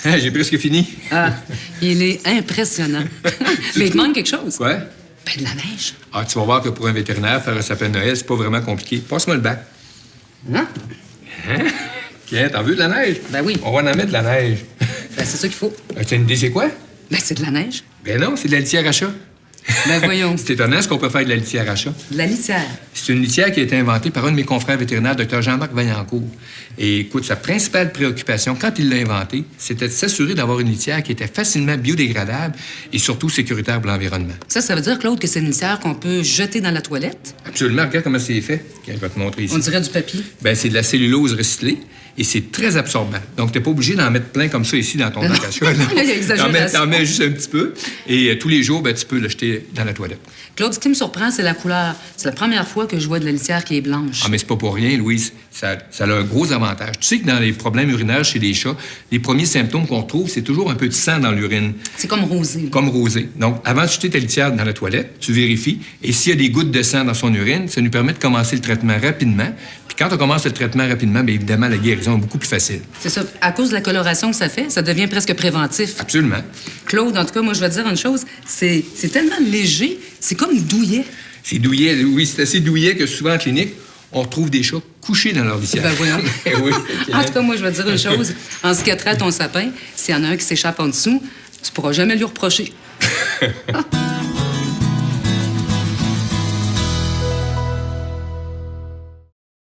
Ah, j'ai presque fini. Ah, il est impressionnant. Mais il te manque quelque chose. Quoi? Ben, de la neige. Ah, tu vas voir que pour un vétérinaire, faire un sapin de Noël, c'est pas vraiment compliqué. Passe-moi le bac. Hein? Hein? Tiens, t'en veux de la neige? Ben oui. On va en mettre de la neige. Ben, c'est ça qu'il faut. Tu as une idée, c'est quoi? Ben, c'est de la neige. Ben non, c'est de la litière à chat. Ben, voyons. C'est étonnant ce qu'on peut faire de la litière à chat. De la litière. C'est une litière qui a été inventée par un de mes confrères vétérinaires, Dr Jean-Marc Vaillancourt. Et écoute, sa principale préoccupation, quand il l'a inventée, c'était de s'assurer d'avoir une litière qui était facilement biodégradable et surtout sécuritaire pour l'environnement. Ça veut dire, Claude, que c'est une litière qu'on peut jeter dans la toilette? Absolument. Regarde comment c'est fait. Je vais te montrer ici. On dirait du papier. Ben, c'est de la cellulose recyclée et c'est très absorbant. Donc, t'es pas obligé d'en mettre plein comme ça ici dans ton bac à chat. Il y a exagération. T'en mets juste un petit peu et tous les jours, ben, tu peux le jeter dans la toilette. Claude, ce qui me surprend, c'est la couleur. C'est la première fois que je vois de la litière qui est blanche. Ah, mais c'est pas pour rien, Louise. Ça a un gros avantage. Tu sais que dans les problèmes urinaires chez les chats, les premiers symptômes qu'on retrouve, c'est toujours un peu de sang dans l'urine. C'est comme rosé. Comme rosé. Donc, avant de jeter ta litière dans la toilette, tu vérifies. Et s'il y a des gouttes de sang dans son urine, ça nous permet de commencer le traitement rapidement. Puis quand on commence le traitement rapidement, bien évidemment, la guérison est beaucoup plus facile. C'est ça. À cause de la coloration que ça fait, ça devient presque préventif. Absolument. Claude, en tout cas, moi, je vais te dire une chose. C'est tellement léger, c'est comme douillet. C'est douillet. Oui, c'est assez douillet que souvent en clinique, on retrouve des chats couchés dans leur litière. Ben voyons. Oui. En tout cas, moi, je vais te dire une chose. En ce qui a trait à ton sapin, s'il y en a un qui s'échappe en dessous, tu pourras jamais lui reprocher.